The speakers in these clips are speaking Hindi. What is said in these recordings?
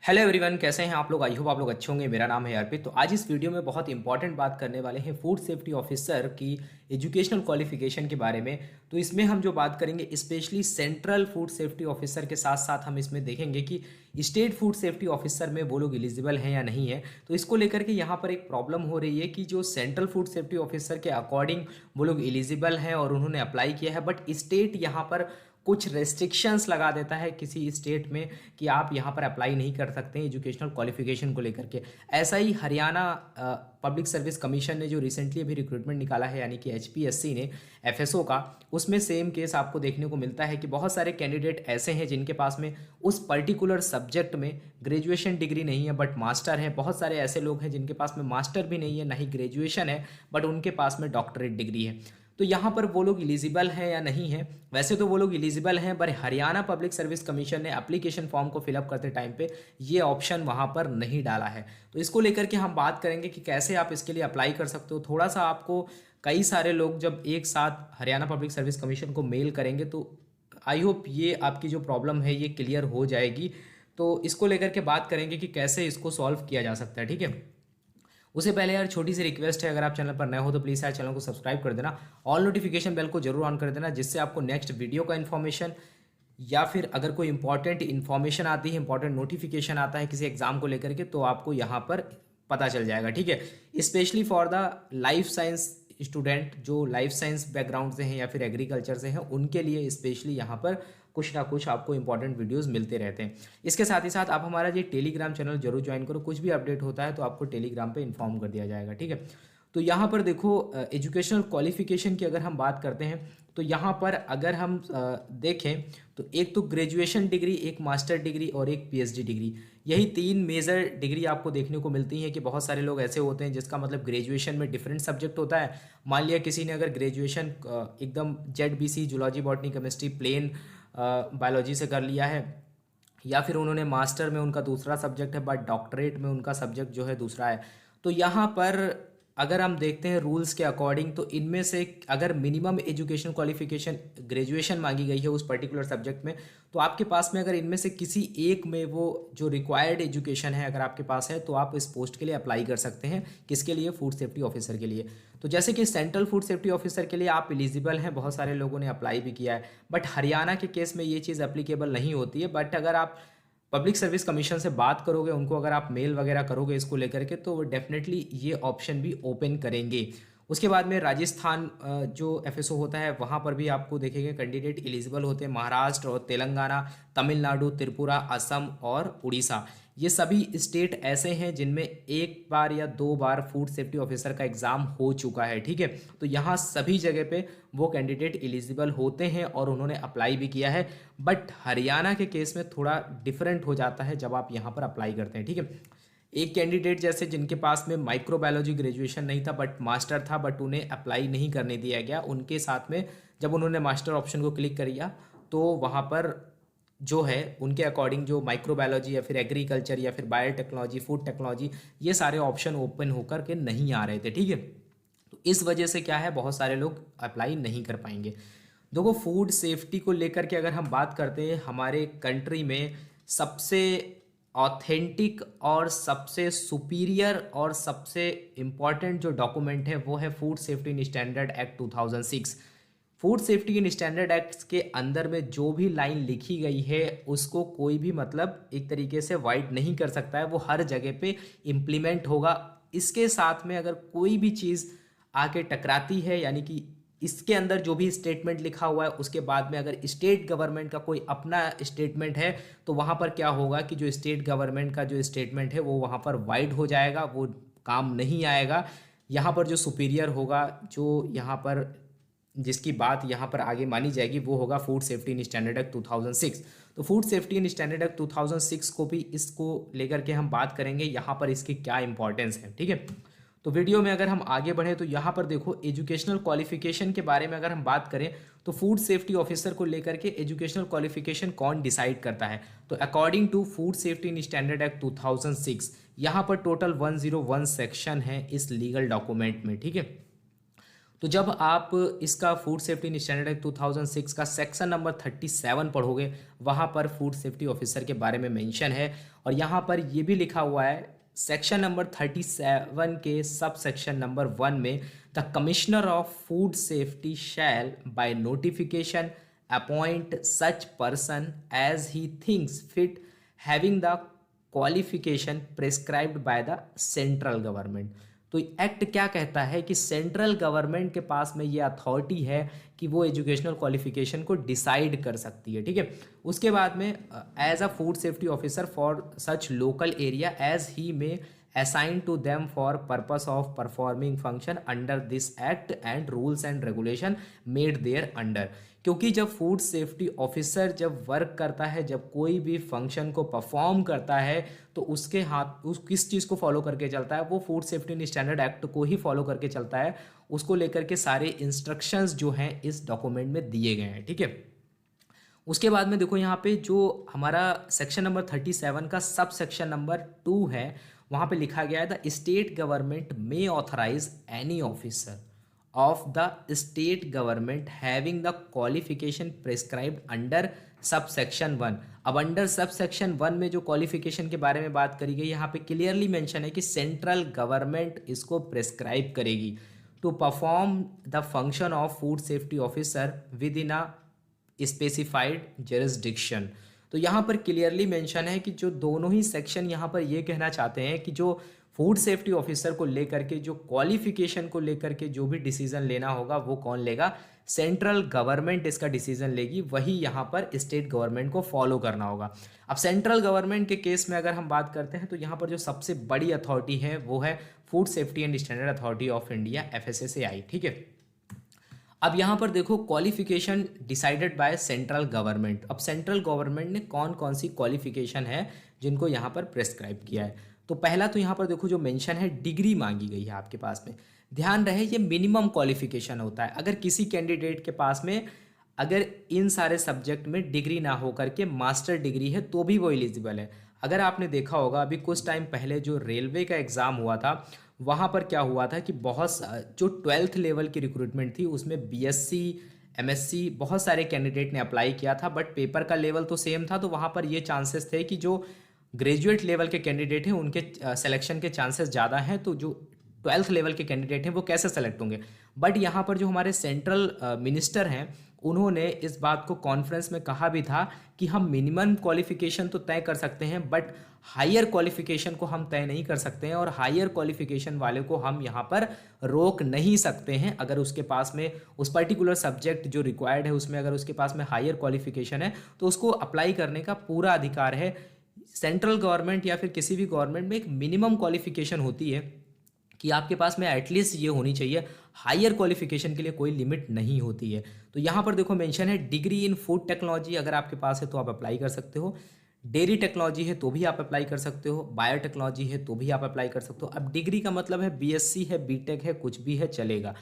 हेलो एवरीवन, कैसे हैं आप लोग। आई होप आप लोग अच्छे होंगे। मेरा नाम है अर्पित। तो आज इस वीडियो में बहुत इंपॉर्टेंट बात करने वाले हैं फूड सेफ्टी ऑफिसर की एजुकेशनल क्वालिफिकेशन के बारे में। तो इसमें हम जो बात करेंगे specially central food safety officer के साथ साथ हम इसमें देखेंगे कि स्टेट फूड सेफ्टी ऑफिसर में वो लोग एलिजिबल हैं या नहीं है। तो इसको लेकर के यहाँ पर एक प्रॉब्लम हो रही है कि जो सेंट्रल फूड सेफ्टी ऑफिसर के अकॉर्डिंग वो लोग एलिजिबल हैं और उन्होंने अप्लाई किया है, बट स्टेट यहाँ पर कुछ रेस्ट्रिक्शंस लगा देता है किसी स्टेट में कि आप यहाँ पर अप्लाई नहीं कर सकते हैं एजुकेशनल क्वालिफिकेशन को लेकर के। ऐसा ही हरियाणा पब्लिक सर्विस कमीशन ने जो रिसेंटली अभी रिक्रूटमेंट निकाला है, यानी कि एचपीएससी ने एफएसओ का, उसमें सेम केस आपको देखने को मिलता है कि बहुत सारे कैंडिडेट ऐसे हैं जिनके पास में उस पर्टिकुलर सब्जेक्ट में ग्रेजुएशन डिग्री नहीं है बट मास्टर है। बहुत सारे ऐसे लोग हैं जिनके पास में मास्टर भी नहीं है, ना ही ग्रेजुएशन है, बट उनके पास में डॉक्टरेट डिग्री है। तो यहाँ पर वो लोग एलिजिबल हैं या नहीं है। वैसे तो वो लोग एलिजिबल हैं, पर हरियाणा पब्लिक सर्विस कमीशन ने एप्लीकेशन फॉर्म को फिलअप करते टाइम पे ये ऑप्शन वहाँ पर नहीं डाला है। तो इसको लेकर के हम बात करेंगे कि कैसे आप इसके लिए अप्लाई कर सकते हो। थोड़ा सा आपको, कई सारे लोग जब एक साथ हरियाणा पब्लिक सर्विस कमीशन को मेल करेंगे तो आई होप ये आपकी जो प्रॉब्लम है ये क्लियर हो जाएगी। तो इसको लेकर के बात करेंगे कि कैसे इसको सॉल्व किया जा सकता है, ठीक है। उससे पहले यार छोटी सी रिक्वेस्ट है, अगर आप चैनल पर नए हो तो प्लीज़ यार चैनल को सब्सक्राइब कर देना, ऑल नोटिफिकेशन बेल को जरूर ऑन कर देना, जिससे आपको नेक्स्ट वीडियो का इन्फॉर्मेशन या फिर अगर कोई इंपॉर्टेंट इन्फॉर्मेशन आती है, इंपॉर्टेंट नोटिफिकेशन आता है किसी एग्जाम को लेकर के, तो आपको यहाँ पर पता चल जाएगा, ठीक है। Specially for the life science student जो लाइफ साइंस बैकग्राउंड से हैं या फिर एग्रीकल्चर से हैं, उनके लिए स्पेशली यहाँ पर कुछ ना कुछ आपको इंपॉर्टेंट वीडियोस मिलते रहते हैं। इसके साथ ही साथ आप हमारा ये टेलीग्राम चैनल जरूर ज्वाइन करो, कुछ भी अपडेट होता है तो आपको टेलीग्राम पे इन्फॉर्म कर दिया जाएगा, ठीक है। तो यहाँ पर देखो, एजुकेशनल क्वालिफिकेशन की अगर हम बात करते हैं तो यहाँ पर अगर हम देखें तो एक तो ग्रेजुएशन डिग्री, एक मास्टर डिग्री और एक पीएचडी डिग्री, यही तीन मेजर डिग्री आपको देखने को मिलती हैं। कि बहुत सारे लोग ऐसे होते हैं जिसका मतलब ग्रेजुएशन में डिफरेंट सब्जेक्ट होता है। मान लिया किसी ने अगर ग्रेजुएशन एकदम जेड zoology botany chemistry plain biology से कर लिया है, या फिर उन्होंने मास्टर में उनका दूसरा सब्जेक्ट है बट डॉक्टरेट में उनका सब्जेक्ट जो है दूसरा है। तो यहाँ पर अगर हम देखते हैं रूल्स के अकॉर्डिंग, तो इनमें से अगर मिनिमम एजुकेशन क्वालिफिकेशन ग्रेजुएशन मांगी गई है उस पर्टिकुलर सब्जेक्ट में, तो आपके पास में अगर इनमें से किसी एक में वो जो रिक्वायर्ड एजुकेशन है अगर आपके पास है, तो आप इस पोस्ट के लिए अप्लाई कर सकते हैं। किसके लिए? फूड सेफ्टी ऑफिसर के लिए। तो जैसे कि सेंट्रल फूड सेफ्टी ऑफिसर के लिए आप एलिजिबल हैं, बहुत सारे लोगों ने अप्लाई भी किया है, बट हरियाणा के केस में ये चीज़ एप्लीकेबल नहीं होती है। बट अगर आप पब्लिक सर्विस कमीशन से बात करोगे, उनको अगर आप मेल वगैरह करोगे इसको लेकर के, तो वो डेफिनेटली ये ऑप्शन भी ओपन करेंगे। उसके बाद में राजस्थान जो एफएसओ होता है वहाँ पर भी आपको देखेंगे कैंडिडेट एलिजिबल होते हैं। महाराष्ट्र और तेलंगाना, तमिलनाडु, त्रिपुरा, असम और उड़ीसा, ये सभी स्टेट ऐसे हैं जिनमें एक बार या दो बार फूड सेफ्टी ऑफिसर का एग्जाम हो चुका है, ठीक है। तो यहाँ सभी जगह पे वो कैंडिडेट एलिजिबल होते हैं और उन्होंने अप्लाई भी किया है। बट हरियाणा के केस में थोड़ा डिफरेंट हो जाता है जब आप यहाँ पर अप्लाई करते हैं, ठीक है। एक कैंडिडेट जैसे जिनके पास में माइक्रोबायोलॉजी ग्रेजुएशन नहीं था बट मास्टर था, बट उन्हें अप्लाई नहीं करने दिया गया। उनके साथ में जब उन्होंने मास्टर ऑप्शन को क्लिक किया तो वहाँ पर जो है उनके अकॉर्डिंग जो माइक्रोबायोलॉजी या फिर एग्रीकल्चर या फिर बायोटेक्नोलॉजी, फूड टेक्नोलॉजी, ये सारे ऑप्शन ओपन होकर के नहीं आ रहे थे, ठीक है। तो इस वजह से क्या है, बहुत सारे लोग अप्लाई नहीं कर पाएंगे। देखो, फूड सेफ्टी को लेकर के अगर हम बात करते हैं, हमारे कंट्री में सबसे ऑथेंटिक और सबसे सुपीरियर और सबसे इम्पॉर्टेंट जो डॉक्यूमेंट है वो है food safety in standard act 2006। Food safety in standard act के अंदर में जो भी लाइन लिखी गई है उसको कोई भी मतलब एक तरीके से वाइड नहीं कर सकता है, वो हर जगह पे इम्प्लीमेंट होगा। इसके साथ में अगर कोई भी चीज़ आके टकराती है, यानी कि इसके अंदर जो भी स्टेटमेंट लिखा हुआ है उसके बाद में अगर स्टेट गवर्नमेंट का कोई अपना स्टेटमेंट है, तो वहाँ पर क्या होगा कि जो स्टेट गवर्नमेंट का जो स्टेटमेंट है वो वहाँ पर वाइड हो जाएगा, वो काम नहीं आएगा। यहाँ पर जो सुपीरियर होगा, जो यहाँ पर जिसकी बात यहाँ पर आगे मानी जाएगी, वो होगा food safety in standard act 2006। तो food safety in standard act 2006 को भी, इसको लेकर के हम बात करेंगे यहाँ पर इसकी क्या इंपॉर्टेंस है, ठीक है। तो वीडियो में अगर हम आगे बढ़े तो यहाँ पर देखो, एजुकेशनल क्वालिफिकेशन के बारे में अगर हम बात करें तो फूड सेफ्टी ऑफिसर को लेकर के एजुकेशनल क्वालिफिकेशन कौन डिसाइड करता है, तो according to food safety in standard act 2006 यहाँ पर टोटल 101 सेक्शन है इस लीगल डॉक्यूमेंट में, ठीक है। तो जब आप इसका food safety and standard act 2006 का सेक्शन नंबर 37 पढ़ोगे, वहाँ पर फूड सेफ्टी ऑफिसर के बारे में मेंशन है। और यहाँ पर ये भी लिखा हुआ है सेक्शन नंबर 37 के सब सेक्शन नंबर 1 में, the commissioner of food safety shall by notification appoint such person as he thinks fit having the qualification prescribed by the central government. तो एक्ट क्या कहता है कि सेंट्रल गवर्नमेंट के पास में ये अथॉरिटी है कि वो एजुकेशनल क्वालिफिकेशन को डिसाइड कर सकती है, ठीक है। उसके बाद में as a food safety officer for such local area as he may assign to them for purpose of performing function under this act and rules and regulation made thereunder. क्योंकि जब फूड सेफ्टी ऑफिसर जब वर्क करता है, जब कोई भी फंक्शन को परफॉर्म करता है, तो उसके हाथ उस किस चीज़ को फॉलो करके चलता है, वो food safety and standard act को ही फॉलो करके चलता है। उसको लेकर के सारे इंस्ट्रक्शंस जो हैं इस डॉक्यूमेंट में दिए गए हैं, ठीक है। उसके बाद में देखो यहाँ पे जो हमारा सेक्शन नंबर 37 का सब सेक्शन नंबर 2 है, वहाँ पे लिखा गया है the state government may authorise any officer of the state government having the qualification prescribed under subsection 1। अब अंडर सबसेक्शन 1 में जो क्वालिफिकेशन के बारे में बात करी गई, यहाँ पे क्लियरली मेंशन है कि सेंट्रल गवर्नमेंट इसको प्रेस्क्राइब करेगी to perform the function of food safety officer within a specified jurisdiction. तो यहाँ पर क्लियरली मेंशन है कि जो दोनों ही सेक्शन यहाँ पर ये कहना चाहते हैं कि जो फूड सेफ्टी ऑफिसर को लेकर के जो क्वालिफिकेशन को लेकर के जो भी डिसीजन लेना होगा वो कौन लेगा, सेंट्रल गवर्नमेंट इसका डिसीजन लेगी, वही यहाँ पर स्टेट गवर्नमेंट को फॉलो करना होगा। अब सेंट्रल गवर्नमेंट के केस में अगर हम बात करते हैं तो यहाँ पर जो सबसे बड़ी अथॉरिटी है वो है food safety and standard authority of India, FSSAI, ठीक है। अब यहाँ पर देखो qualification decided by central government. अब सेंट्रल गवर्नमेंट ने कौन कौन सी क्वालिफिकेशन है जिनको यहाँ पर प्रेस्क्राइब किया है। तो पहला तो यहाँ पर देखो जो मेंशन है डिग्री मांगी गई है आपके पास में। ध्यान रहे ये मिनिमम क्वालिफिकेशन होता है। अगर किसी कैंडिडेट के पास में अगर इन सारे सब्जेक्ट में डिग्री ना हो करके मास्टर डिग्री है तो भी वो एलिजिबल है। अगर आपने देखा होगा अभी कुछ टाइम पहले जो रेलवे का एग्ज़ाम हुआ था, वहाँ पर क्या हुआ था कि बहुत जो 12th लेवल की रिक्रूटमेंट थी उसमें BSc MSc बहुत सारे कैंडिडेट ने अप्लाई किया था, बट पेपर का लेवल तो सेम था। तो वहाँ पर ये चांसेस थे कि जो ग्रेजुएट लेवल के कैंडिडेट हैं उनके सिलेक्शन के चांसेस ज़्यादा हैं, तो जो 12th लेवल के कैंडिडेट हैं वो कैसे सेलेक्ट होंगे। बट यहाँ पर जो हमारे सेंट्रल मिनिस्टर हैं उन्होंने इस बात को कॉन्फ्रेंस में कहा भी था कि हम मिनिमम क्वालिफिकेशन तो तय कर सकते हैं बट हायर क्वालिफिकेशन को हम तय नहीं कर सकते हैं, और हायर क्वालिफिकेशन वाले को हम यहाँ पर रोक नहीं सकते हैं। अगर उसके पास में उस पर्टिकुलर सब्जेक्ट जो रिक्वायर्ड है उसमें अगर उसके पास में हायर क्वालिफिकेशन है तो उसको अप्लाई करने का पूरा अधिकार है। सेंट्रल गवर्नमेंट या फिर किसी भी गवर्नमेंट में एक मिनिमम क्वालिफिकेशन होती है कि आपके पास में एटलीस्ट ये होनी चाहिए, हायर क्वालिफिकेशन के लिए कोई लिमिट नहीं होती है। तो यहाँ पर देखो मेंशन है डिग्री इन फूड टेक्नोलॉजी अगर आपके पास है तो आप अप्लाई कर सकते हो, डेयरी टेक्नोलॉजी है तो भी आप अप्लाई कर सकते हो, बायोटेक्नोलॉजी है तो भी आप अप्लाई कर सकते हो। अब डिग्री का मतलब है BSc है, BTech है, कुछ भी है चलेगा।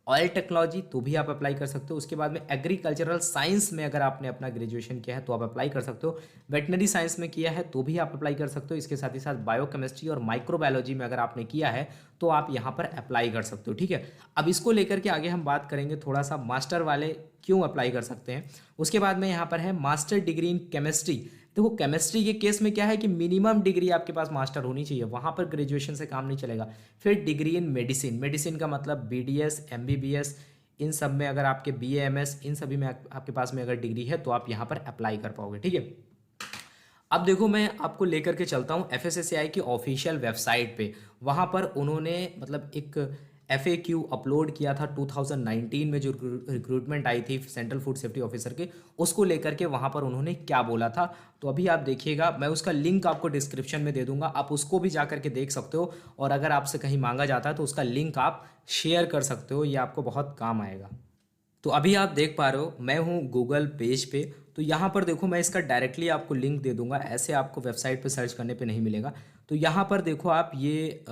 ऑयल टेक्नोलॉजी तो भी आप अप्लाई कर सकते हो। उसके बाद में एग्रीकल्चरल साइंस में अगर आपने अपना ग्रेजुएशन किया है तो आप अप्लाई कर सकते हो। वेटनरी साइंस में किया है तो भी आप अप्लाई कर सकते हो। इसके साथ ही साथ बायोकेमिस्ट्री और माइक्रोबायोलॉजी में अगर आपने किया है तो आप यहाँ पर अप्लाई कर सकते हो, ठीक है। अब इसको लेकर के आगे हम बात करेंगे थोड़ा सा मास्टर वाले क्यों अप्लाई कर सकते हैं। उसके बाद में यहाँ पर है मास्टर डिग्री इन केमिस्ट्री। देखो केमिस्ट्री के केस में क्या है कि मिनिमम डिग्री आपके पास मास्टर होनी चाहिए, वहाँ पर ग्रेजुएशन से काम नहीं चलेगा। फिर डिग्री इन मेडिसिन, मेडिसिन का मतलब BDS MBBS इन सब में अगर आपके BA MS इन सभी में आपके पास में अगर डिग्री है तो आप यहाँ पर अप्लाई कर पाओगे, ठीक है। अब देखो मैं आपको लेकर के चलता हूँ FSSAI की ऑफिशियल वेबसाइट पे। वहाँ पर उन्होंने मतलब एक FAQ अपलोड किया था 2019 में जो रिक्रूटमेंट आई थी सेंट्रल फूड सेफ्टी ऑफिसर के, उसको लेकर के वहाँ पर उन्होंने क्या बोला था। तो अभी आप देखिएगा, मैं उसका लिंक आपको डिस्क्रिप्शन में दे दूंगा, आप उसको भी जा करके देख सकते हो। और अगर आपसे कहीं मांगा जाता है तो उसका लिंक आप शेयर कर सकते हो, ये आपको बहुत काम आएगा। तो अभी आप देख पा रहे हो मैं हूँ गूगल पेज पे। तो यहाँ पर देखो मैं इसका डायरेक्टली आपको लिंक दे दूंगा, ऐसे आपको वेबसाइट पे सर्च करने पे नहीं मिलेगा। तो यहाँ पर देखो आप ये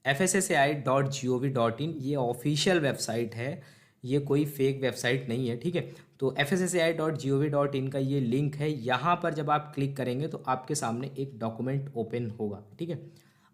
FSSAI.gov.in ये ऑफिशियल वेबसाइट है, ये कोई फेक वेबसाइट नहीं है, ठीक है। तो FSSAI.gov.in का ये लिंक है, यहाँ पर जब आप क्लिक करेंगे तो आपके सामने एक डॉक्यूमेंट ओपन होगा, ठीक है।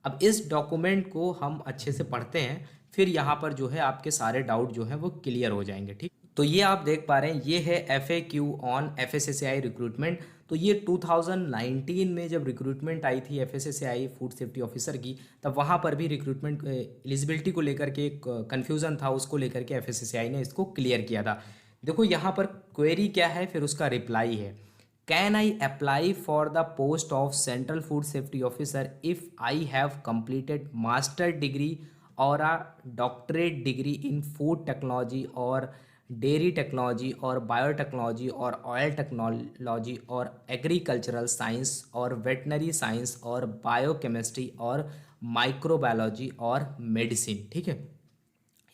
अब इस डॉक्यूमेंट को हम अच्छे से पढ़ते हैं, फिर यहाँ पर जो है आपके सारे डाउट जो है वो क्लियर हो जाएंगे। ठीक, तो ये आप देख पा रहे हैं, ये है FAQ ऑन FSSAI रिक्रूटमेंट। तो ये 2019 में जब रिक्रूटमेंट आई थी FSSAI फूड सेफ्टी ऑफिसर की, तब वहाँ पर भी रिक्रूटमेंट एलिजिबिलिटी को लेकर के एक कन्फ्यूज़न था, उसको लेकर के FSSAI ने इसको क्लियर किया था। देखो यहाँ पर क्वेरी क्या है, फिर उसका रिप्लाई है, can I apply for the post of central food safety officer if I have completed master degree और a doctorate degree in food technology और डेयरी टेक्नोलॉजी और बायोटेक्नोलॉजी और ऑयल टेक्नोलॉजी और एग्रीकल्चरल साइंस और वेटनरी साइंस और बायोकेमिस्ट्री और माइक्रोबायोलॉजी और मेडिसिन। ठीक है,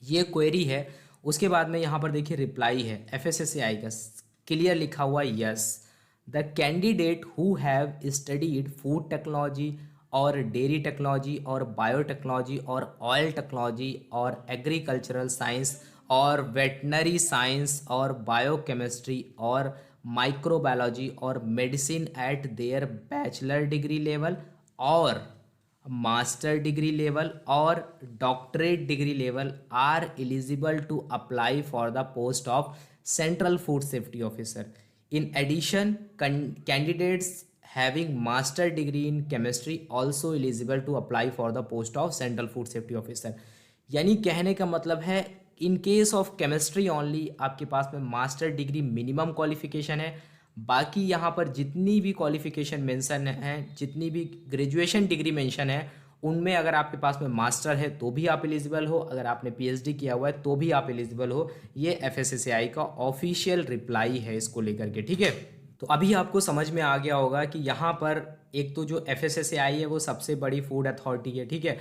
ये क्वेरी है। उसके बाद में यहाँ पर देखिए रिप्लाई है FSSAI का, क्लियर लिखा हुआ yes, the candidate who have studied food technology और डेयरी टेक्नोलॉजी और बायोटेक्नोलॉजी और ऑयल टेक्नोलॉजी और एग्रीकल्चरल साइंस और वेटनरी साइंस और बायोकेमिस्ट्री और माइक्रोबायोलॉजी और medicine at their bachelor degree level और मास्टर डिग्री लेवल और doctorate degree level are eligible to apply for the post of central food safety officer. In addition, candidates having master degree in chemistry also eligible to apply for the post of central food safety officer। यानी कहने का मतलब है, in case of chemistry only आपके पास में मास्टर डिग्री मिनिमम क्वालिफिकेशन है, बाकी यहाँ पर जितनी भी क्वालिफिकेशन मेंशन है, जितनी भी ग्रेजुएशन डिग्री मेंशन है, उनमें अगर आपके पास में मास्टर है तो भी आप एलिजिबल हो, अगर आपने PhD किया हुआ है तो भी आप एलिजिबल हो। ये FSSAI का ऑफिशियल रिप्लाई है इसको लेकर के। ठीक है, तो अभी आपको समझ में आ गया होगा कि यहाँ पर एक तो जो FSSAI है वो सबसे बड़ी फूड अथॉरिटी है। ठीक है,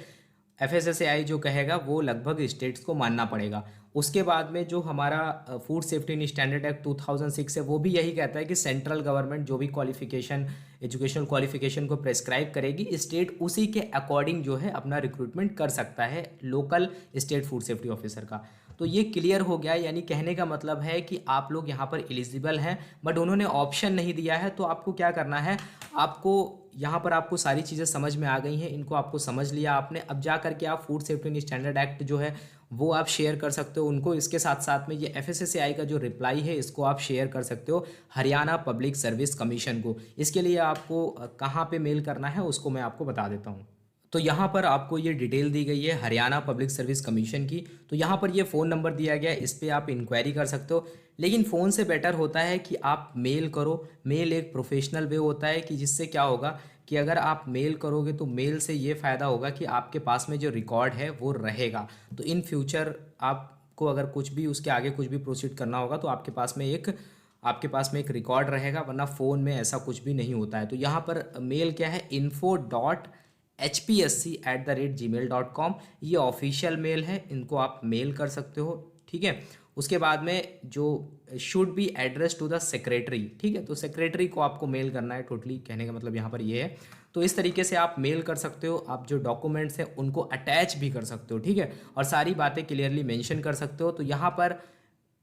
FSSAI जो कहेगा वो लगभग स्टेट्स को मानना पड़ेगा। उसके बाद में जो हमारा food safety and standard act 2006 है, वो भी यही कहता है कि सेंट्रल गवर्नमेंट जो भी क्वालिफिकेशन, एजुकेशनल क्वालिफिकेशन को प्रेस्क्राइब करेगी, स्टेट उसी के अकॉर्डिंग जो है अपना रिक्रूटमेंट कर सकता है local state food safety officer का। तो ये क्लियर हो गया, यानी कहने का मतलब है कि आप लोग यहाँ पर एलिजिबल हैं, बट उन्होंने ऑप्शन नहीं दिया है। तो आपको क्या करना है, आपको यहाँ पर आपको सारी चीज़ें समझ में आ गई हैं, इनको आपको समझ लिया आपने, अब जा करके आप food safety and standard act जो है वो आप शेयर कर सकते हो उनको। इसके साथ साथ में ये FSSAI का जो रिप्लाई है इसको आप शेयर कर सकते हो हरियाणा पब्लिक सर्विस कमीशन को। इसके लिए आपको कहाँ पे मेल करना है उसको मैं आपको बता देता हूँ। तो यहाँ पर आपको ये डिटेल दी गई है हरियाणा पब्लिक सर्विस कमीशन की। तो यहाँ पर ये फ़ोन नंबर दिया गया है, इस पर आप इंक्वायरी कर सकते हो, लेकिन फ़ोन से बेटर होता है कि आप मेल करो। मेल एक प्रोफेशनल वे होता है कि जिससे क्या होगा कि अगर आप मेल करोगे तो मेल से ये फ़ायदा होगा कि आपके पास में जो रिकॉर्ड है वो रहेगा। तो इन फ्यूचर आपको अगर कुछ भी उसके आगे कुछ भी प्रोसीड करना होगा तो आपके पास में एक रिकॉर्ड रहेगा, वरना फ़ोन में ऐसा कुछ भी नहीं होता है। तो यहाँ पर मेल क्या है, info.hpsc@gmail.com, ये ऑफिशियल मेल है, इनको आप मेल कर सकते हो। ठीक है, उसके बाद में जो should be address to the secretary. ठीक है, तो सेक्रेटरी को आपको मेल करना है, टोटली कहने का मतलब यहाँ पर ये है। तो इस तरीके से आप मेल कर सकते हो, आप जो डॉक्यूमेंट्स हैं उनको अटैच भी कर सकते हो। ठीक है, और सारी बातें क्लियरली मेंशन कर सकते हो। तो यहाँ पर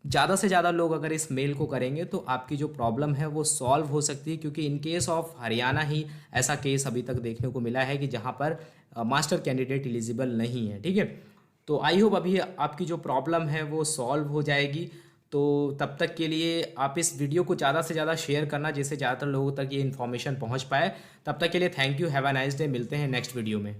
ज़्यादा से ज़्यादा लोग अगर इस मेल को करेंगे तो आपकी जो प्रॉब्लम है वो सॉल्व हो सकती है, क्योंकि इन केस ऑफ हरियाणा ही ऐसा केस अभी तक देखने को मिला है कि जहाँ पर मास्टर कैंडिडेट एलिजिबल नहीं है। ठीक है, तो आई होप अभी आपकी जो प्रॉब्लम है वो सॉल्व हो जाएगी। तो तब तक के लिए आप इस वीडियो को ज़्यादा से ज़्यादा शेयर करना, जिससे ज़्यादातर लोगों तक ये इन्फॉर्मेशन पहुँच पाए। तब तक के लिए thank you, have a nice day, मिलते हैं नेक्स्ट वीडियो में।